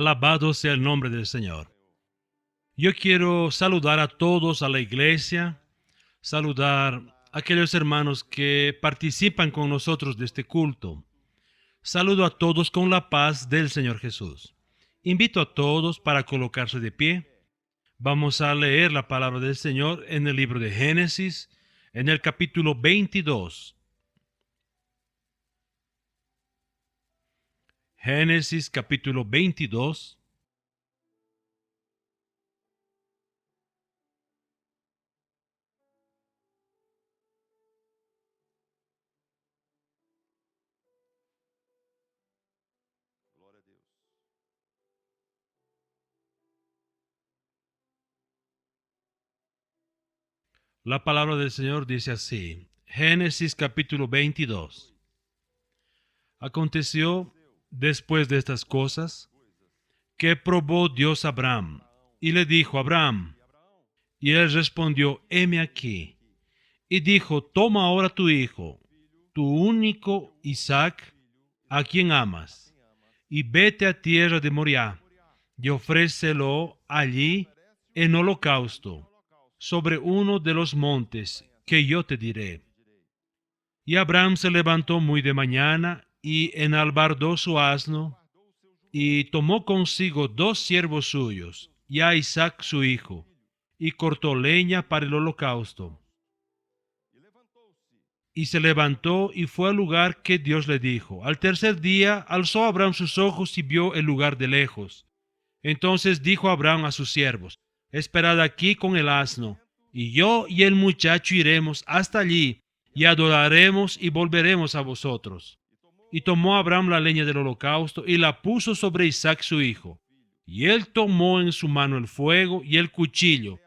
Alabado sea el nombre del Señor. Yo quiero saludar a todos, a la iglesia, saludar a aquellos hermanos que participan con nosotros de este culto. Saludo a todos con la paz del Señor Jesús. Invito a todos para colocarse de pie. Vamos a leer la palabra del Señor en el libro de Génesis, en el capítulo 22. Génesis capítulo 22. La palabra del Señor dice así. Génesis capítulo 22. Aconteció después de estas cosas que probó Dios a Abraham y le dijo: Abraham. Y él respondió: heme aquí. Y dijo: toma ahora tu hijo, tu único Isaac, a quien amas, y vete a tierra de Moriah, y ofrécelo allí en holocausto, sobre uno de los montes que yo te diré. Y Abraham se levantó muy de mañana, y enalbardó su asno, y tomó consigo 2 siervos suyos, y a Isaac su hijo, y cortó leña para el holocausto. Y se levantó y fue al lugar que Dios le dijo. Al tercer día alzó Abraham sus ojos y vio el lugar de lejos. Entonces dijo Abraham a sus siervos: esperad aquí con el asno, y yo y el muchacho iremos hasta allí, y adoraremos y volveremos a vosotros. Y tomó Abraham la leña del holocausto y la puso sobre Isaac su hijo. Y él tomó en su mano el fuego y el cuchillo,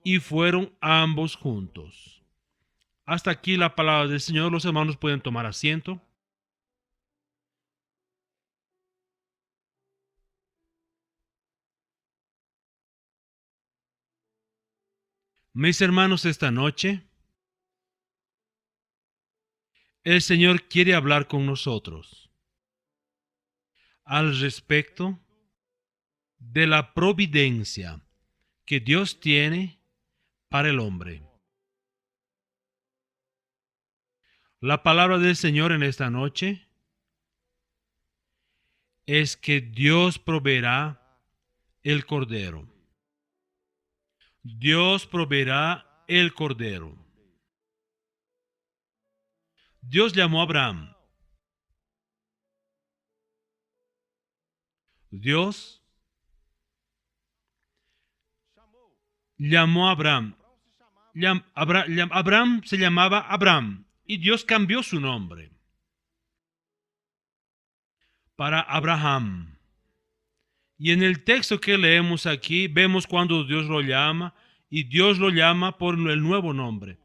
y fueron ambos juntos. Hasta aquí la palabra del Señor. Los hermanos pueden tomar asiento. Mis hermanos, esta noche el Señor quiere hablar con nosotros al respecto de la providencia que Dios tiene para el hombre. La palabra del Señor en esta noche es que Dios proveerá el cordero. Dios proveerá el cordero. Dios llamó a Abraham. Dios llamó a Abraham. Abraham se llamaba Abraham y Dios cambió su nombre para Abraham. Y en el texto que leemos aquí vemos cuando Dios lo llama, y Dios lo llama por el nuevo nombre,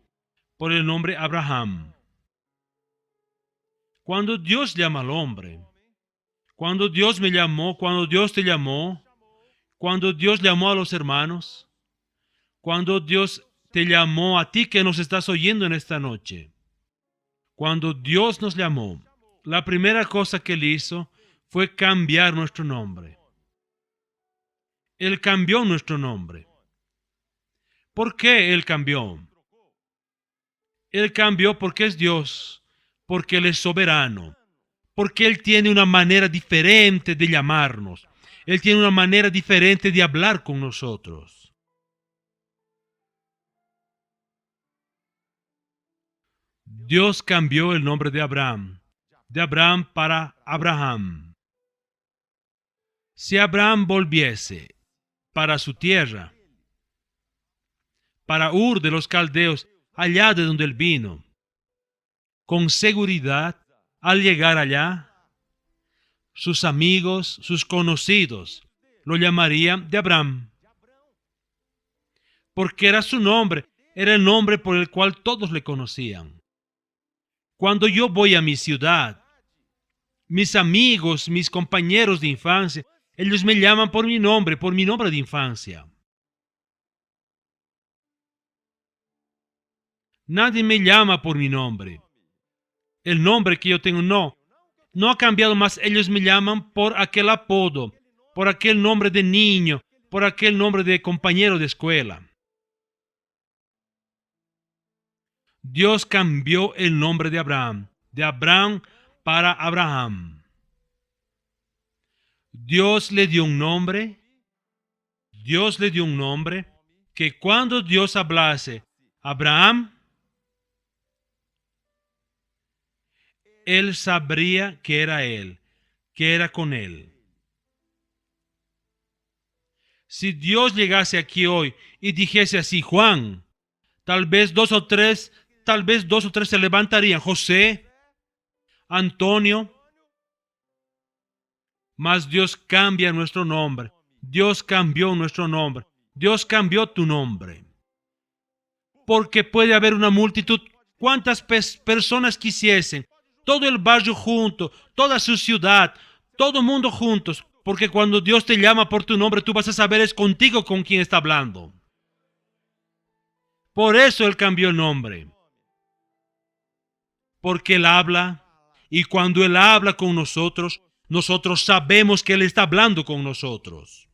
por el nombre Abraham. Cuando Dios llama al hombre, cuando Dios me llamó, cuando Dios te llamó, cuando Dios llamó a los hermanos, cuando Dios te llamó a ti que nos estás oyendo en esta noche, cuando Dios nos llamó, la primera cosa que Él hizo fue cambiar nuestro nombre. Él cambió nuestro nombre. ¿Por qué Él cambió? Él cambió porque es Dios, porque Él es soberano, porque Él tiene una manera diferente de llamarnos. Él tiene una manera diferente de hablar con nosotros. Dios cambió el nombre de Abraham para Abraham. Si Abraham volviese para su tierra, para Ur de los Caldeos, allá de donde él vino, con seguridad, al llegar allá, sus amigos, sus conocidos, lo llamarían de Abraham, porque era su nombre, era el nombre por el cual todos le conocían. Cuando yo voy a mi ciudad, mis amigos, mis compañeros de infancia, ellos me llaman por mi nombre de infancia. Nadie me llama por mi nombre. El nombre que yo tengo no ha cambiado más. Ellos me llaman por aquel apodo, por aquel nombre de niño, por aquel nombre de compañero de escuela. Dios cambió el nombre de Abraham para Abraham. Dios le dio un nombre que cuando Dios hablase, Abraham, él sabría que era él, que era con él. Si Dios llegase aquí hoy y dijese así, Juan, tal vez dos o tres se levantarían, José, Antonio, mas Dios cambia nuestro nombre. Dios cambió nuestro nombre. Dios cambió tu nombre. Porque puede haber una multitud, cuantas personas quisiesen, todo el barrio junto, toda su ciudad, todo el mundo juntos, porque cuando Dios te llama por tu nombre, tú vas a saber es contigo con quien está hablando. Por eso Él cambió el nombre. Porque Él habla, y cuando Él habla con nosotros, nosotros sabemos que Él está hablando con nosotros.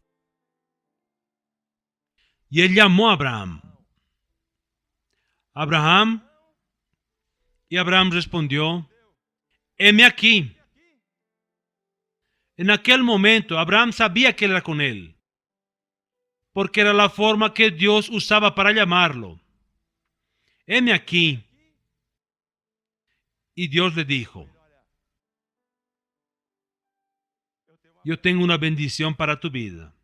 Y Él llamó a Abraham. Y Abraham respondió, heme aquí. En aquel momento, Abraham sabía que Él era con él, porque era la forma que Dios usaba para llamarlo. Heme aquí. Y Dios le dijo, yo tengo una bendición para tu vida.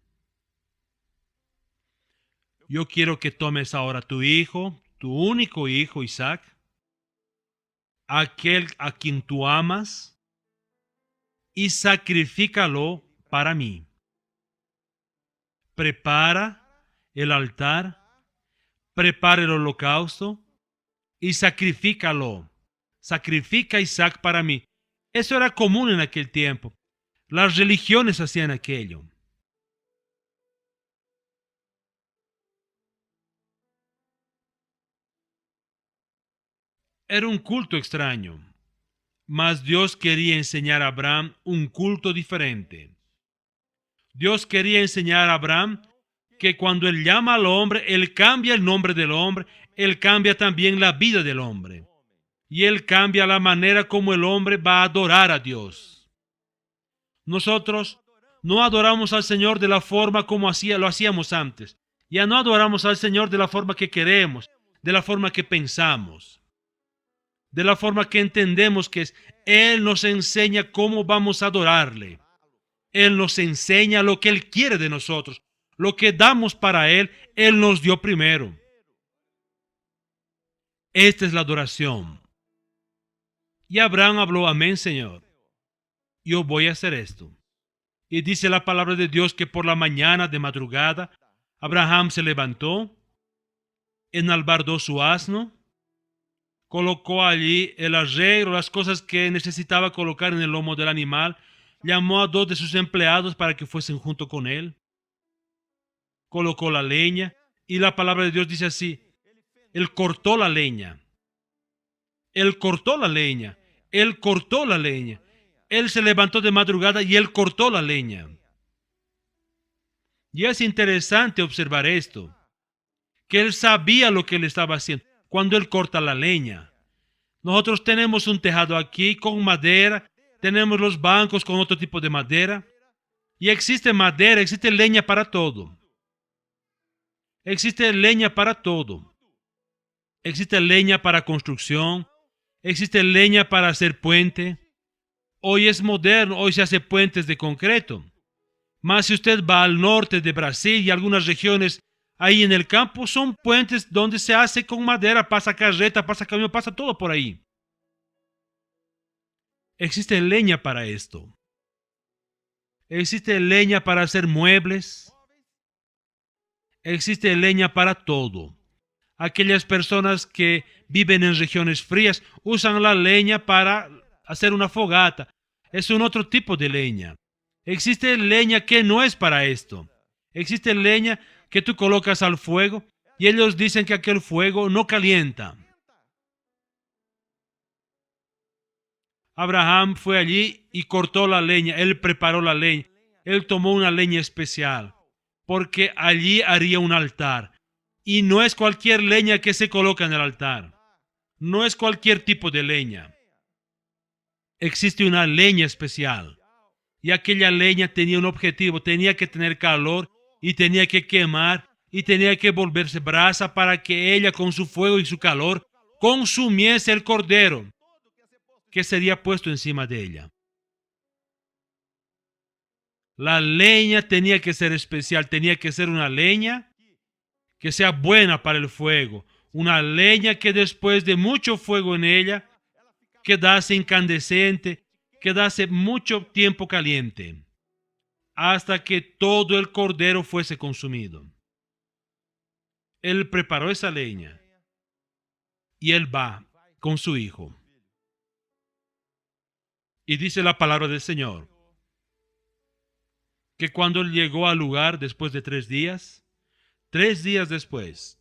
Yo quiero que tomes ahora tu hijo, tu único hijo, Isaac, aquel a quien tú amas, y sacrifícalo para mí. Prepara el altar, prepara el holocausto y sacrifícalo. Sacrifica a Isaac para mí. Eso era común en aquel tiempo. Las religiones hacían aquello. Era un culto extraño, mas Dios quería enseñar a Abraham un culto diferente. Dios quería enseñar a Abraham que cuando Él llama al hombre, Él cambia el nombre del hombre, Él cambia también la vida del hombre. Y Él cambia la manera como el hombre va a adorar a Dios. Nosotros no adoramos al Señor de la forma como lo hacíamos antes. Ya no adoramos al Señor de la forma que queremos, de la forma que pensamos, de la forma que entendemos que es. Él nos enseña cómo vamos a adorarle. Él nos enseña lo que Él quiere de nosotros. Lo que damos para Él, Él nos dio primero. Esta es la adoración. Y Abraham habló, amén, Señor. Yo voy a hacer esto. Y dice la palabra de Dios que por la mañana de madrugada, Abraham se levantó, enalbardó su asno, colocó allí el arreglo, las cosas que necesitaba colocar en el lomo del animal, llamó a 2 de sus empleados para que fuesen junto con él, colocó la leña, y la palabra de Dios dice así, él cortó la leña. Él cortó la leña. Él cortó la leña. Él se levantó de madrugada y Él cortó la leña. Y es interesante observar esto, que Él sabía lo que Él estaba haciendo cuando Él corta la leña. Nosotros tenemos un tejado aquí con madera, tenemos los bancos con otro tipo de madera, y existe madera, existe leña para todo. Existe leña para todo. Existe leña para construcción. Existe leña para hacer puente. Hoy es moderno, hoy se hace puentes de concreto. Mas si usted va al norte de Brasil y algunas regiones ahí en el campo, son puentes donde se hace con madera, pasa carreta, pasa camión, pasa todo por ahí. Existe leña para esto. Existe leña para hacer muebles. Existe leña para todo. Aquellas personas que viven en regiones frías usan la leña para hacer una fogata. Es un otro tipo de leña. Existe leña que no es para esto. Existe leña que tú colocas al fuego y ellos dicen que aquel fuego no calienta. Abraham fue allí y cortó la leña. Él preparó la leña. Él tomó una leña especial, porque allí haría un altar. Y no es cualquier leña que se coloca en el altar. No es cualquier tipo de leña. Existe una leña especial. Y aquella leña tenía un objetivo. Tenía que tener calor y tenía que quemar y tenía que volverse brasa para que ella con su fuego y su calor consumiese el cordero que sería puesto encima de ella. La leña tenía que ser especial, tenía que ser una leña que sea buena para el fuego, una leña que después de mucho fuego en ella quedase incandescente, quedase mucho tiempo caliente, hasta que todo el cordero fuese consumido. Él preparó esa leña y él va con su hijo. Y dice la palabra del Señor que cuando él llegó al lugar después de 3 días después,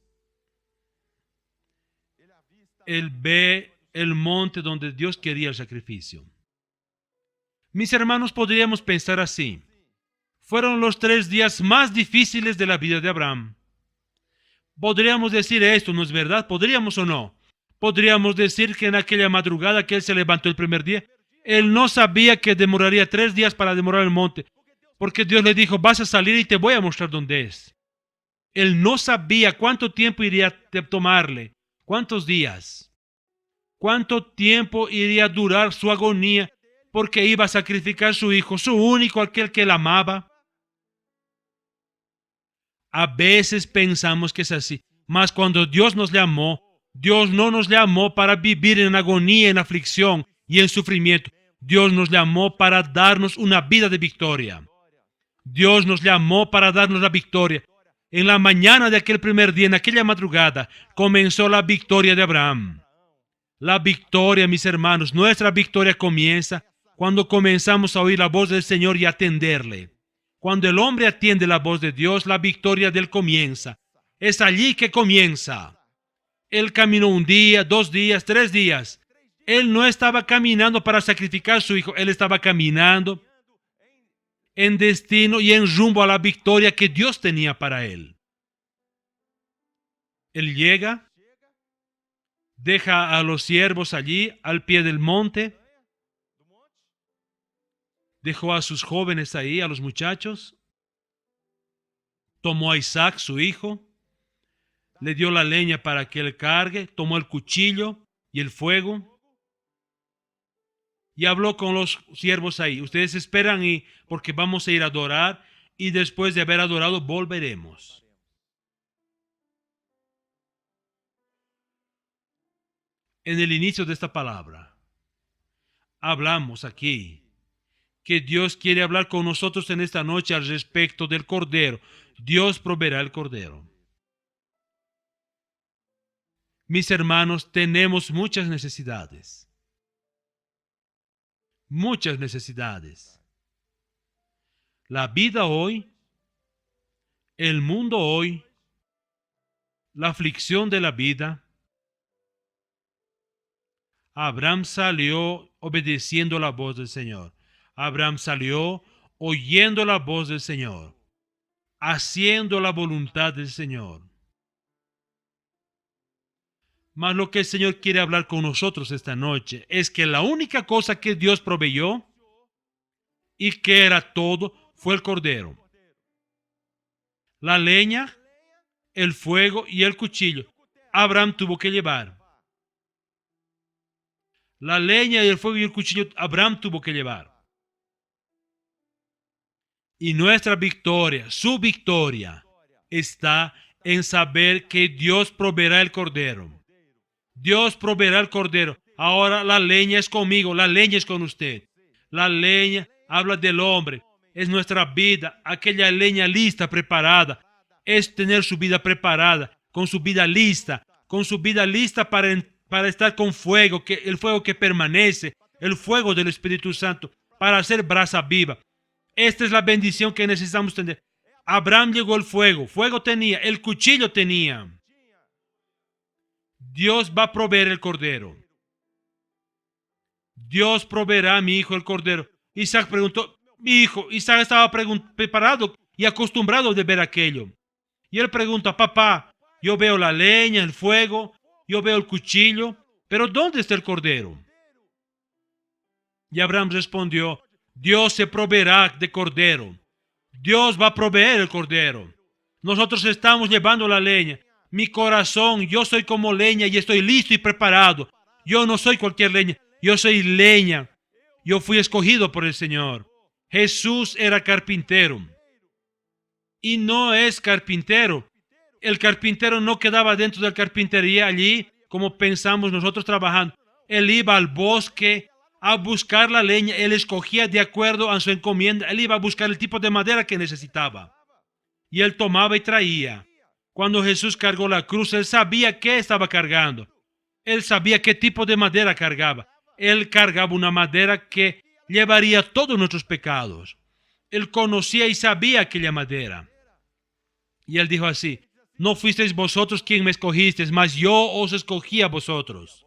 él ve el monte donde Dios quería el sacrificio. Mis hermanos, podríamos pensar así. Fueron los 3 días más difíciles de la vida de Abraham. Podríamos decir esto, ¿no es verdad? ¿Podríamos o no? Podríamos decir que en aquella madrugada que él se levantó el primer día, él no sabía que demoraría 3 días para demorar el monte, porque Dios le dijo, vas a salir y te voy a mostrar dónde es. Él no sabía cuánto tiempo iría a tomarle, cuántos días, cuánto tiempo iría a durar su agonía, porque iba a sacrificar a su hijo, su único, aquel que él amaba. A veces pensamos que es así, mas cuando Dios nos llamó, Dios no nos llamó para vivir en agonía, en aflicción y en sufrimiento. Dios nos llamó para darnos una vida de victoria. Dios nos llamó para darnos la victoria. En la mañana de aquel primer día, en aquella madrugada, comenzó la victoria de Abraham. La victoria, mis hermanos, nuestra victoria comienza cuando comenzamos a oír la voz del Señor y atenderle. Cuando el hombre atiende la voz de Dios, la victoria de él comienza. Es allí que comienza. Él caminó 1 día, 2 días, 3 días. Él no estaba caminando para sacrificar a su hijo. Él estaba caminando en destino y en rumbo a la victoria que Dios tenía para él. Él llega, deja a los siervos allí al pie del monte, dejó a sus jóvenes ahí, a los muchachos, tomó a Isaac, su hijo, le dio la leña para que él cargue, tomó el cuchillo y el fuego y habló con los siervos ahí. Ustedes esperan porque vamos a ir a adorar y después de haber adorado volveremos. En el inicio de esta palabra hablamos aquí que Dios quiere hablar con nosotros en esta noche al respecto del cordero. Dios proveerá el cordero. Mis hermanos, tenemos muchas necesidades. Muchas necesidades. La vida hoy, el mundo hoy, la aflicción de la vida. Abraham salió obedeciendo la voz del Señor. Abraham salió oyendo la voz del Señor, haciendo la voluntad del Señor. Mas lo que el Señor quiere hablar con nosotros esta noche es que la única cosa que Dios proveyó y que era todo fue el cordero. La leña, el fuego y el cuchillo. Abraham tuvo que llevar. La leña y el fuego y el cuchillo Abraham tuvo que llevar. Y nuestra victoria, su victoria, está en saber que Dios proveerá el cordero. Dios proveerá el cordero. Ahora la leña es conmigo, la leña es con usted. La leña habla del hombre, es nuestra vida, aquella leña lista, preparada. Es tener su vida preparada, con su vida lista para estar con fuego, el fuego que permanece, el fuego del Espíritu Santo, para hacer brasa viva. Esta es la bendición que necesitamos tener. Abraham llegó el fuego tenía, el cuchillo tenía. Dios va a proveer el cordero. Dios proveerá a mi hijo el cordero. Isaac preguntó, Mi hijo Isaac estaba preparado y acostumbrado de ver aquello. Y él pregunta, papá, yo veo la leña, el fuego, yo veo el cuchillo, pero ¿dónde está el cordero? Y Abraham respondió, Dios se proveerá de cordero. Dios va a proveer el cordero. Nosotros estamos llevando la leña. Mi corazón, yo soy como leña y estoy listo y preparado. Yo no soy cualquier leña, yo soy leña. Yo fui escogido por el Señor. Jesús era carpintero. Y no es carpintero. El carpintero no quedaba dentro de la carpintería allí, como pensamos nosotros trabajando. Él iba al bosque a buscar la leña. Él escogía de acuerdo a su encomienda. Él iba a buscar el tipo de madera que necesitaba. Y él tomaba y traía. Cuando Jesús cargó la cruz, él sabía qué estaba cargando. Él sabía qué tipo de madera cargaba. Él cargaba una madera que llevaría todos nuestros pecados. Él conocía y sabía aquella madera. Y él dijo así, no fuisteis vosotros quien me escogisteis, mas yo os escogí a vosotros.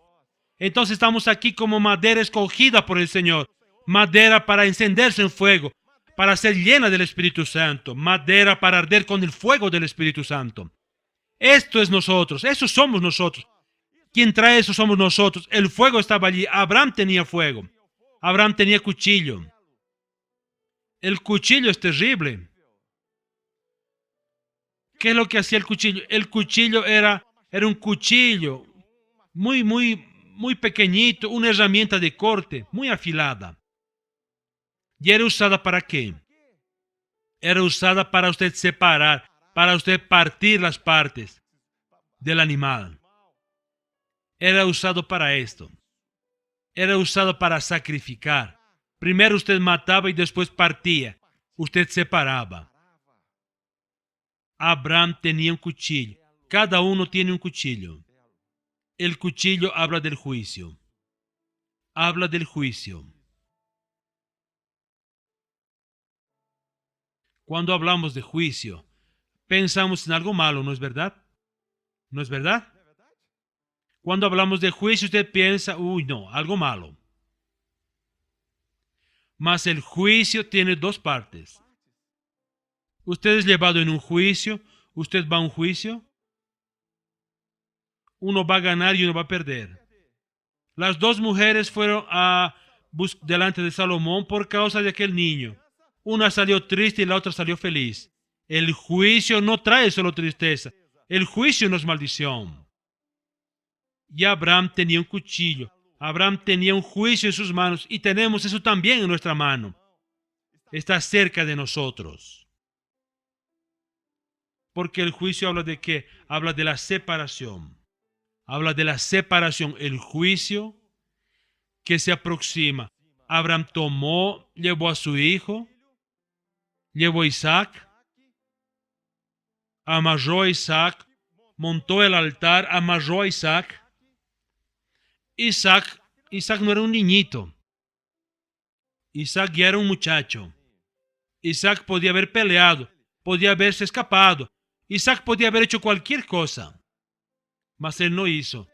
Entonces estamos aquí como madera escogida por el Señor. Madera para encenderse en fuego, para ser llena del Espíritu Santo. Madera para arder con el fuego del Espíritu Santo. Esto es nosotros, eso somos nosotros. Quien trae eso somos nosotros. El fuego estaba allí. Abraham tenía fuego. Abraham tenía cuchillo. El cuchillo es terrible. ¿Qué es lo que hacía el cuchillo? El cuchillo era un cuchillo muy pequeñito, una herramienta de corte, muy afilada. ¿Y era usada para qué? Era usada para usted separar, para usted partir las partes del animal. Era usado para esto. Era usado para sacrificar. Primero usted mataba y después partía. Usted separaba. Abraham tenía un cuchillo. Cada uno tiene un cuchillo. El cuchillo habla del juicio. Habla del juicio. Cuando hablamos de juicio, pensamos en algo malo, ¿no es verdad? ¿No es verdad? Cuando hablamos de juicio, usted piensa, uy, no, algo malo. Mas el juicio tiene dos partes. Usted es llevado en un juicio, usted va a un juicio. Uno va a ganar y uno va a perder. Las dos mujeres fueron delante de Salomón por causa de aquel niño. Una salió triste y la otra salió feliz. El juicio no trae solo tristeza. El juicio no es maldición. Y Abraham tenía un cuchillo. Abraham tenía un juicio en sus manos y tenemos eso también en nuestra mano. Está cerca de nosotros. Porque el juicio habla de qué? Habla de la separación. Habla de la separación, el juicio que se aproxima. Abraham tomó, llevó a su hijo, llevó a Isaac, amarró a Isaac, montó el altar, amarró a Isaac. Isaac no era un niñito. Isaac ya era un muchacho. Isaac podía haber peleado, podía haberse escapado. Isaac podía haber hecho cualquier cosa. Mas él no hizo,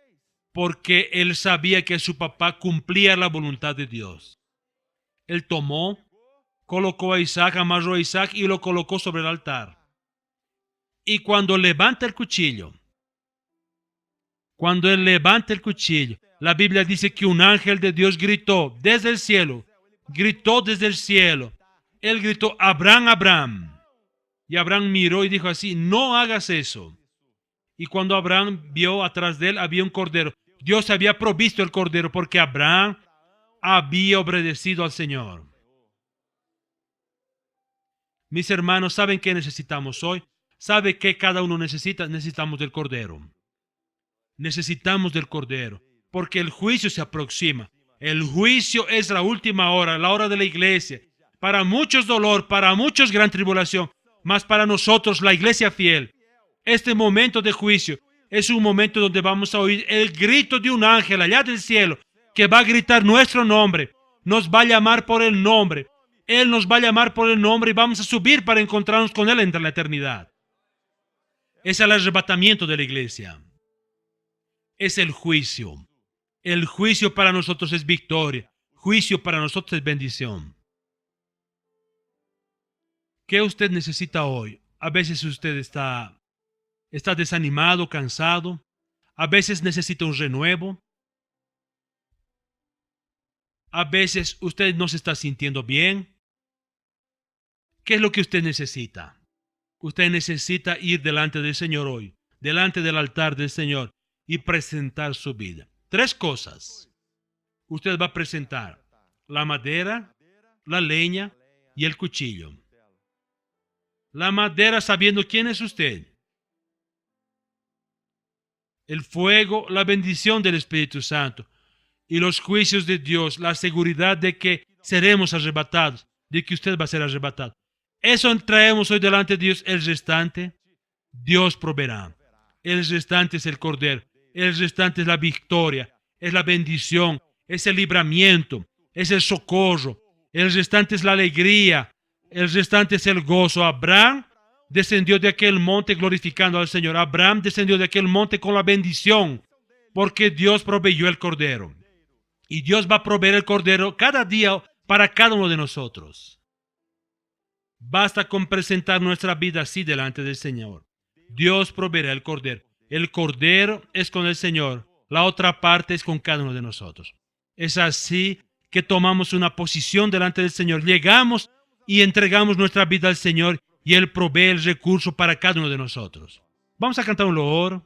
porque él sabía que su papá cumplía la voluntad de Dios. Él tomó, colocó a Isaac, amarró a Isaac y lo colocó sobre el altar. Y cuando levanta el cuchillo, la Biblia dice que un ángel de Dios gritó desde el cielo. Él gritó, Abraham, Abraham. Y Abraham miró y dijo así, no hagas eso. Y cuando Abraham vio atrás de él, había un cordero. Dios había provisto el cordero porque Abraham había obedecido al Señor. Mis hermanos, ¿saben qué necesitamos hoy? ¿Sabe qué cada uno necesita? Necesitamos del cordero. Necesitamos del cordero, porque el juicio se aproxima. El juicio es la última hora, la hora de la iglesia. Para muchos dolor, para muchos gran tribulación, mas para nosotros, la iglesia fiel, este momento de juicio es un momento donde vamos a oír el grito de un ángel allá del cielo que va a gritar nuestro nombre, nos va a llamar por el nombre. Él nos va a llamar por el nombre y vamos a subir para encontrarnos con Él entre la eternidad. Es el arrebatamiento de la iglesia. Es el juicio. El juicio para nosotros es victoria. Juicio para nosotros es bendición. ¿Qué usted necesita hoy? A veces usted está desanimado, cansado. A veces necesita un renuevo. A veces usted no se está sintiendo bien. ¿Qué es lo que usted necesita? Usted necesita ir delante del Señor hoy, delante del altar del Señor y presentar su vida. 3 cosas. Usted va a presentar la madera, la leña y el cuchillo. La madera sabiendo quién es usted. El fuego, la bendición del Espíritu Santo y los juicios de Dios, la seguridad de que seremos arrebatados, de que usted va a ser arrebatado. Eso traemos hoy delante de Dios. El restante, Dios proveerá. El restante es el Cordero. El restante es la victoria, es la bendición, es el libramiento, es el socorro. El restante es la alegría. El restante es el gozo. Abraham descendió de aquel monte glorificando al Señor. Abraham descendió de aquel monte con la bendición, porque Dios proveyó el Cordero. Y Dios va a proveer el Cordero cada día para cada uno de nosotros. Basta con presentar nuestra vida así delante del Señor. Dios proveerá el Cordero. El Cordero es con el Señor. La otra parte es con cada uno de nosotros. Es así que tomamos una posición delante del Señor. Llegamos y entregamos nuestra vida al Señor y Él provee el recurso para cada uno de nosotros. Vamos a cantar un loor.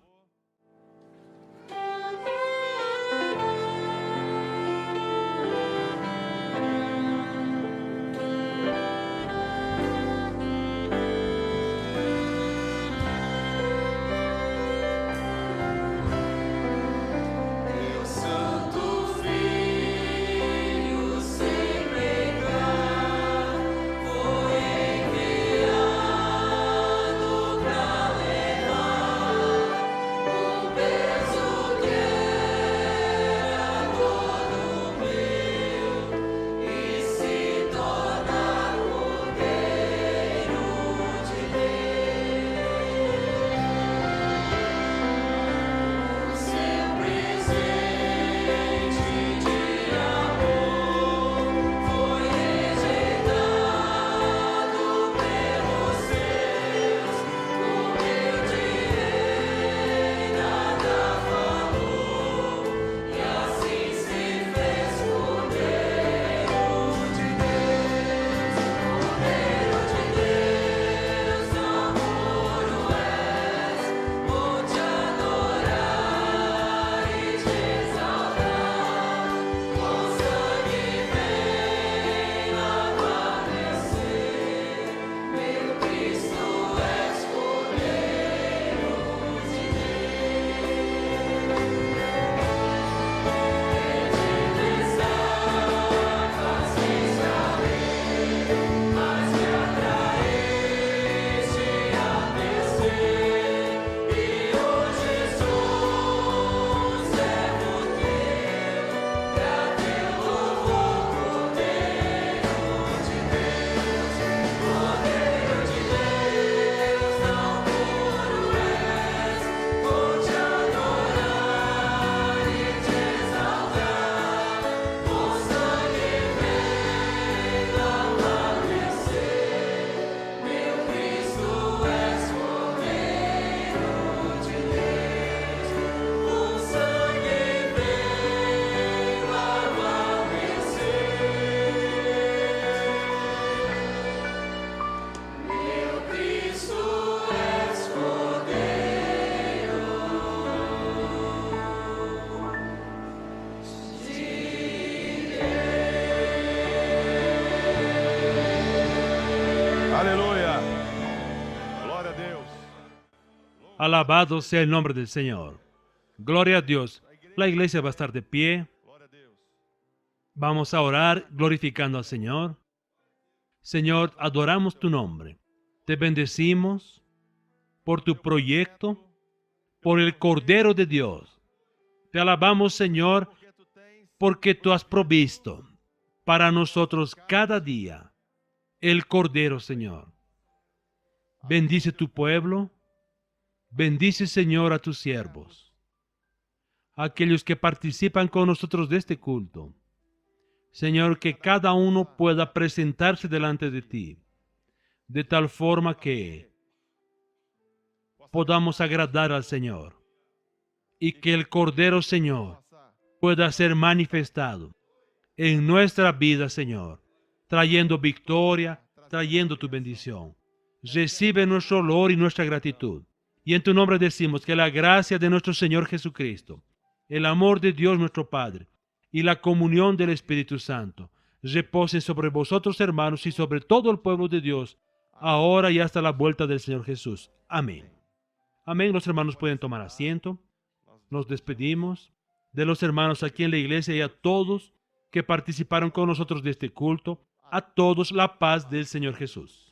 Aleluya. Gloria a Dios. Alabado sea el nombre del Señor. Gloria a Dios. La iglesia va a estar de pie. Vamos a orar glorificando al Señor. Señor, adoramos tu nombre. Te bendecimos por tu proyecto, por el Cordero de Dios. Te alabamos, Señor, porque tú has provisto para nosotros cada día el Cordero, Señor. Bendice tu pueblo. Bendice, Señor, a tus siervos, aquellos que participan con nosotros de este culto. Señor, que cada uno pueda presentarse delante de ti, de tal forma que podamos agradar al Señor y que el Cordero, Señor, pueda ser manifestado en nuestra vida, Señor, trayendo victoria, trayendo tu bendición. Recibe nuestro olor y nuestra gratitud. Y en tu nombre decimos que la gracia de nuestro Señor Jesucristo, el amor de Dios nuestro Padre y la comunión del Espíritu Santo reposen sobre vosotros, hermanos, y sobre todo el pueblo de Dios, ahora y hasta la vuelta del Señor Jesús. Amén. Amén. Los hermanos pueden tomar asiento. Nos despedimos de los hermanos aquí en la iglesia y a todos que participaron con nosotros de este culto. A todos la paz del Señor Jesús.